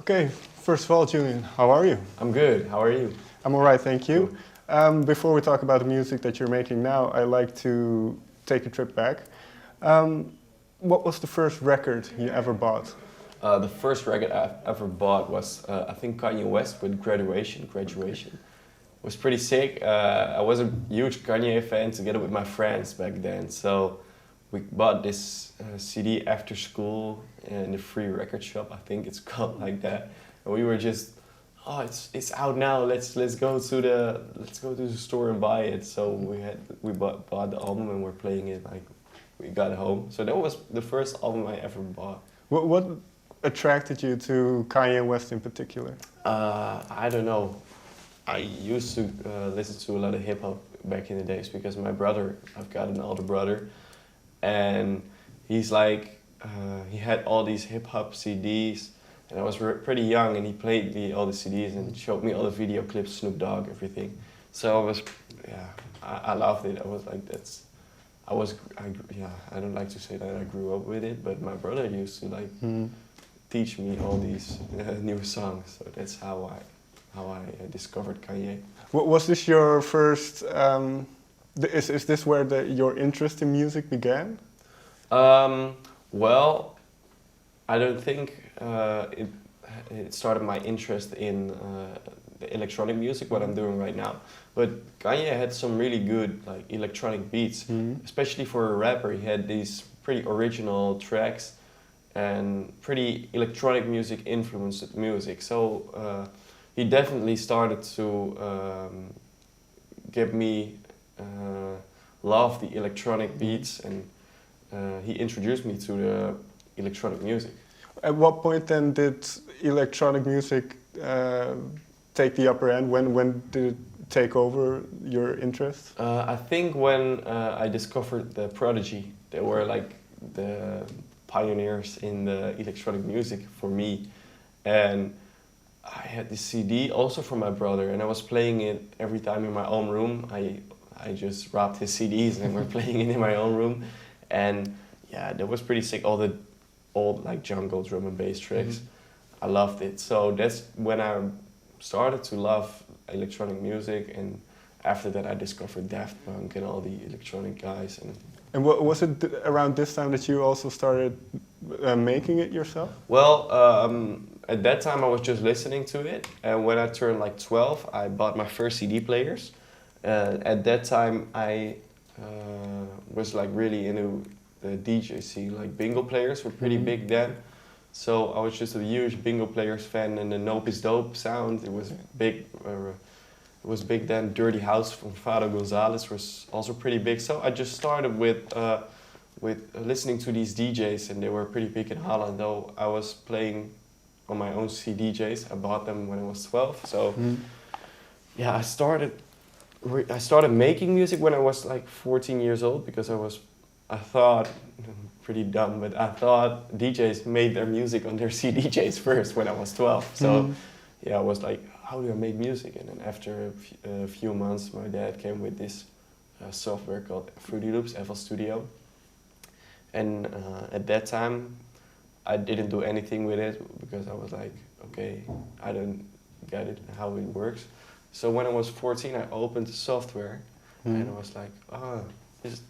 Okay, first of all, Julian, how are you? I'm good. How are you? I'm all right, thank you. Before we talk about the music that you're making now, I like to take a trip back. What was the first record you ever bought? The first record I ever bought was, I think, Kanye West with Graduation. Graduation was pretty sick. I was a huge Kanye fan together with my friends back then. So we bought this CD after school in the free record shop. I think it's called like that. And we were just, oh, it's out now. Let's go to the store and buy it. So we bought the album and we're playing it like we got home. So that was the first album I ever bought. What attracted you to Kanye West in particular? I don't know. I used to listen to a lot of hip hop back in the days because my brother, I've got an older brother, and he's like, he had all these hip hop CDs, and I was pretty young, and he played me all the CDs and showed me all the video clips, Snoop Dogg, everything. So I was, I loved it. I was like, I don't like to say that I grew up with it, but my brother used to like teach me all these new songs. So that's how I discovered Kanye. Was this your first? Is this where your interest in music began? Well, I don't think it started my interest in the electronic music, what I'm doing right now. But Kanye had some really good like electronic beats, especially for a rapper. He had these pretty original tracks and pretty electronic music influenced music. So he definitely started to give me love the electronic beats, and he introduced me to the electronic music. At what point then did electronic music take the upper end? When did it take over your interest? I think when I discovered the Prodigy, they were like the pioneers in the electronic music for me, and I had this CD also from my brother, and I was playing it every time in my own room. I just robbed his CDs and we're playing it in my own room, and yeah, that was pretty sick. All the old like jungle drum and bass tracks, I loved it. So that's when I started to love electronic music, and after that I discovered Daft Punk and all the electronic guys. And was it around this time that you also started making it yourself? Well, at that time I was just listening to it, and when I turned like 12, I bought my first CD players. At that time I was like really into the DJ scene, like bingo players were pretty big then. So I was just a huge bingo players fan, and the Nope is Dope sound, it was big. It was big then. Dirty House from Fado Gonzalez was also pretty big. So I just started with listening to these DJs, and they were pretty big in Holland. Though I was playing on my own CDJs. I bought them when I was 12. So yeah, I started making music when I was like 14 years old, because I thought, pretty dumb, but I thought DJs made their music on their CDJs first when I was 12. So yeah, I was like, how do I make music? And then after a few months, my dad came with this software called Fruity Loops, FL Studio. And at that time, I didn't do anything with it because I was like, okay, I don't get it, how it works. So when I was 14, I opened the software and I was like, oh,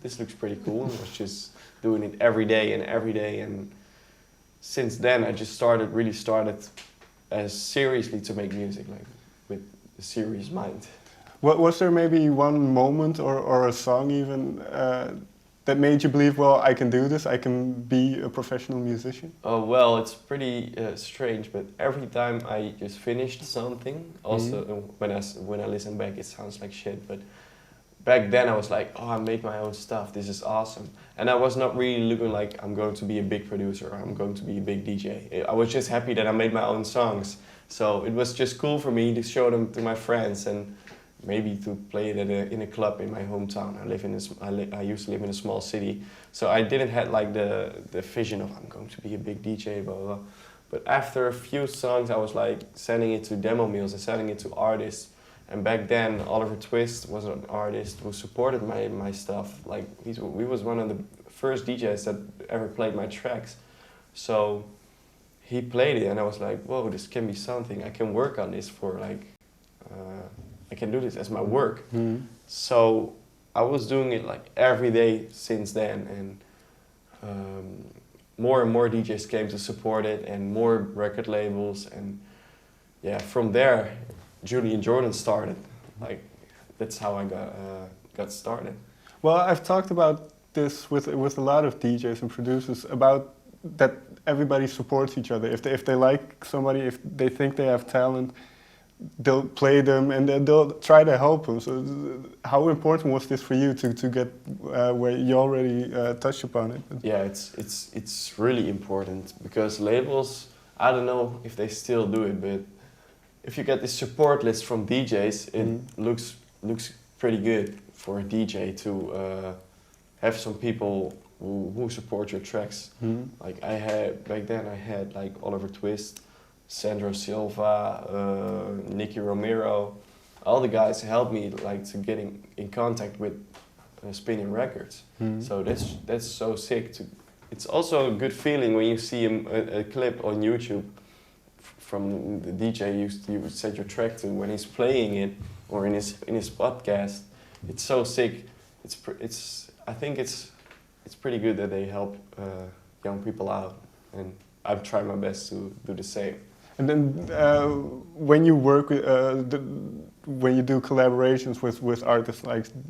this looks pretty cool. And I was just doing it every day. And since then, I just really started as seriously to make music, like with a serious mind. Was there maybe one moment or a song even that made you believe, well, I can do this, I can be a professional musician? Oh, well, it's pretty strange, but every time I just finished something, also when I listen back, it sounds like shit, but back then I was like, oh, I make my own stuff, this is awesome. And I was not really looking like I'm going to be a big producer or I'm going to be a big DJ. I was just happy that I made my own songs. So it was just cool for me to show them to my friends and maybe to play it in a club in my hometown. I used to live in a small city, so I didn't have like the vision of I'm going to be a big DJ, blah, blah, blah. But after a few songs, I was like sending it to demo meals and sending it to artists. And back then, Oliver Twizt was an artist who supported my stuff. Like he was one of the first DJs that ever played my tracks. So he played it, and I was like, whoa, this can be something. I can work on this for like, I can do this as my work. So I was doing it like every day since then, and more and more DJs came to support it, and more record labels, and yeah, from there, Julian Jordan started. Like, that's how I got started. Well, I've talked about this with a lot of DJs and producers about that everybody supports each other. If they like somebody, if they think they have talent, they'll play them and they'll try to help them. So how important was this for you to get where you already touched upon it? Yeah, it's really important, because labels, I don't know if they still do it, but if you get this support list from DJs, it looks pretty good for a DJ to have some people who support your tracks. Like back then I had like Oliver Twizt, Sandro Silva, Nicky Romero. All the guys helped me like to get in contact with spinning records. So that's so sick. It's also a good feeling when you see a clip on YouTube from the DJ you set your track to when he's playing it, or in his podcast. It's so sick. I think it's pretty good that they help young people out, and I've tried my best to do the same. And then when you work with, when you do collaborations with artists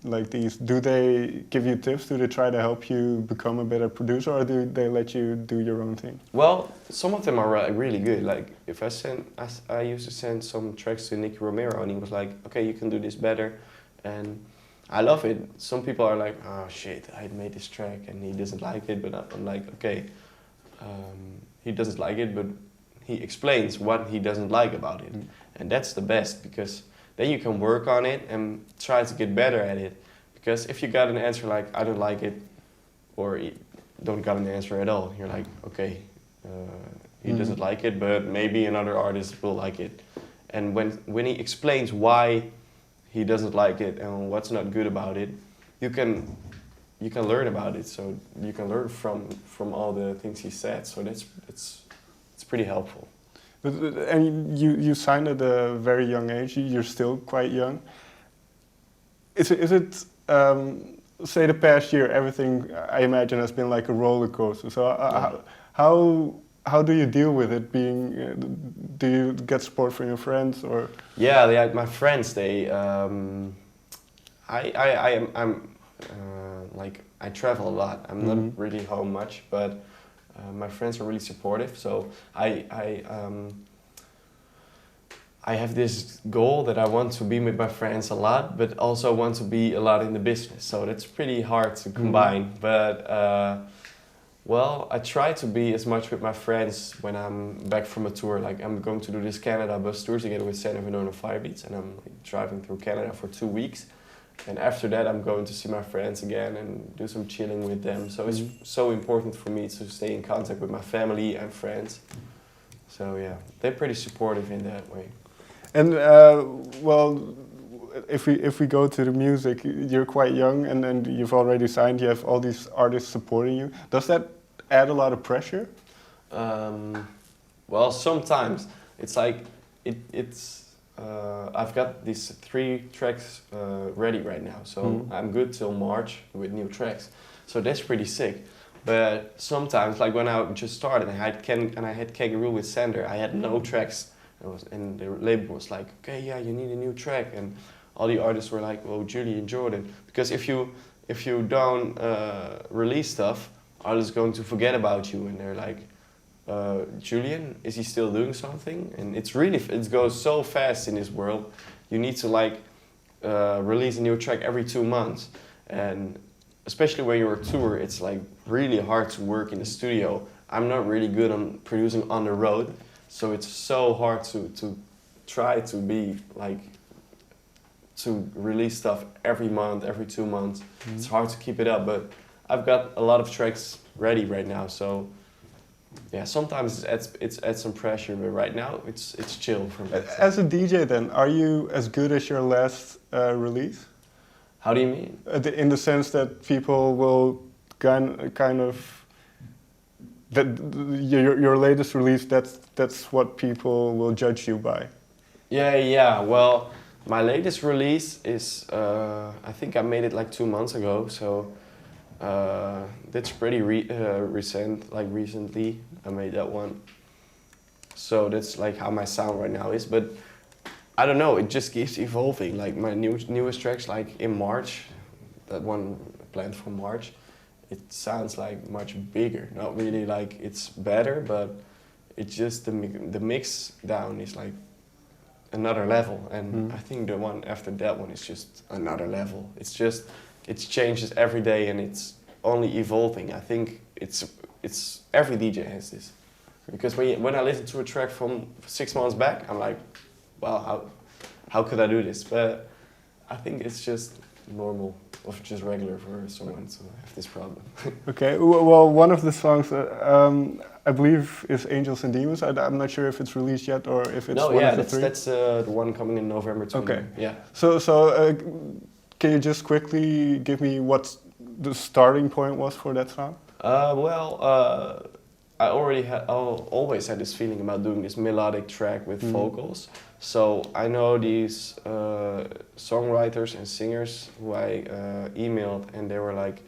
like these, do they give you tips? Do they try to help you become a better producer, or do they let you do your own thing? Well, some of them are really good. Like if I used to send some tracks to Nicky Romero, and he was like, okay, you can do this better, and I love it. Some people are like, oh shit, I made this track and he doesn't like it, but I'm like, okay, he doesn't like it, but he explains what he doesn't like about it. And that's the best, because then you can work on it and try to get better at it. Because if you got an answer like, I don't like it, or you don't got an answer at all, you're like, okay, he doesn't like it, but maybe another artist will like it. And when he explains why he doesn't like it and what's not good about it, you can learn about it. So you can learn from all the things he said. So it's pretty helpful. And you signed at a very young age. You're still quite young. Is it say the past year, everything I imagine has been like a roller coaster. So how do you deal with it? Do you get support from your friends, or? Yeah, my friends. I'm like, I travel a lot. I'm not really home much, but my friends are really supportive. So I have this goal that I want to be with my friends a lot, but also want to be a lot in the business. So that's pretty hard to combine. But well, I try to be as much with my friends when I'm back from a tour. Like, I'm going to do this Canada bus tour together with San Bernardino Firebeats, and I'm like driving through Canada for 2 weeks. And after that, I'm going to see my friends again and do some chilling with them. So it's so important for me to stay in contact with my family and friends. So yeah, they're pretty supportive in that way. And well, if we go to the music, you're quite young, and then you've already signed. You have all these artists supporting you. Does that add a lot of pressure? Well, sometimes it's like I've got these 3 tracks ready right now, so I'm good till March with new tracks. So that's pretty sick. But sometimes, like when I just started, I had Kangaroo with Sander. I had no tracks. And the label was like, okay, yeah, you need a new track, and all the artists were like, well, Julian Jordan, because if you don't release stuff, artists are going to forget about you, and they're like, Julian, is he still doing something? And it goes so fast in this world. You need to like release a new track every 2 months, and especially when you're on tour, it's like really hard to work in the studio. I'm not really good on producing on the road. So it's so hard to try to be like, to release stuff every month, every 2 months. It's hard to keep it up, but I've got a lot of tracks ready right now. So yeah, sometimes it adds some pressure, but right now it's chill for me. As a DJ then, are you as good as your last release? How do you mean? In the sense that people will kind of that your latest release, that's what people will judge you by. Yeah. Well, my latest release is I think I made it like 2 months ago, so that's pretty recent. Like recently, I made that one. So that's like how my sound right now is. But I don't know. It just keeps evolving. Like my newest tracks, like in March, that one planned for March. It sounds like much bigger. Not really like it's better, but it's just the mix down is like another level, and I think the one after that one is just another level. It changes every day, and it's only evolving. I think it's every DJ has this, because when I listen to a track from 6 months back, I'm like, wow, how could I do this? But I think it's just normal, or just regular for someone to have this problem. Okay, well, one of the songs I believe is Angels and Demons. I'm not sure if it's released yet or if it's one of the three. That's the one coming in November 20. Okay. Yeah. So can you just quickly give me what the starting point was for that song? I always had this feeling about doing this melodic track with vocals. So I know these songwriters and singers who I emailed, and they were like,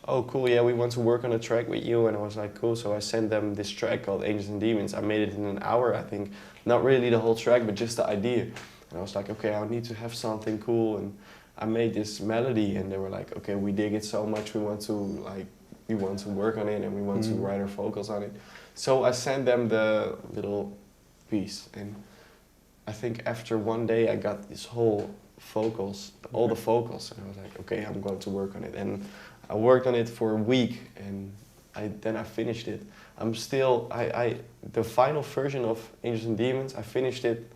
"Oh, cool, yeah, we want to work on a track with you." And I was like, "Cool." So I sent them this track called Angels and Demons. I made it in an hour, I think. Not really the whole track, but just the idea. And I was like, "Okay, I need to have something cool." And I made this melody, and they were like, "Okay, we dig it so much. We want to work on it, and we want to write our vocals on it." So I sent them the little piece, and I think after one day I got this whole vocals, all the vocals, and I was like, okay, I'm going to work on it. And I worked on it for a week, and then I finished it. The final version of Angels and Demons, I finished it,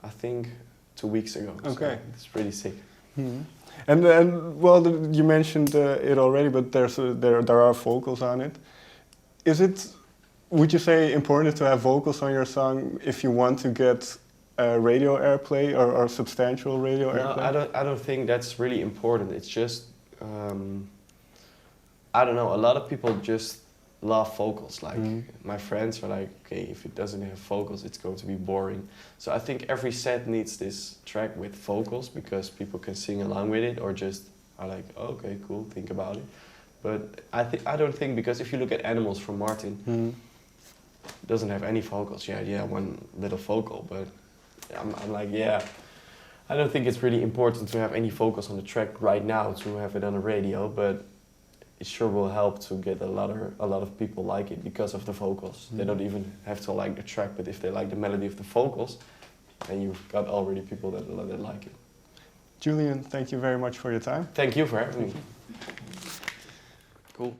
I think, 2 weeks ago. Okay. So it's pretty sick. And well, you mentioned it already, but there are vocals on it. Would you say important to have vocals on your song if you want to get radio airplay or substantial radio airplay? No, I don't think that's really important. It's just I don't know. A lot of people just love vocals. Like my friends are like, okay, if it doesn't have vocals, it's going to be boring. So I think every set needs this track with vocals, because people can sing along with it, or just are like, oh, okay, cool, think about it. But I don't think, because if you look at Animals from Martin, it doesn't have any vocals. Yeah, one little vocal, but I'm like, yeah, I don't think it's really important to have any vocals on the track right now to have it on the radio, but it sure will help to get a lot of people like it because of the vocals. They don't even have to like the track, but if they like the melody of the vocals, then you've got already people that like it. Julian, thank you very much for your time. Thank you for having me. Cool.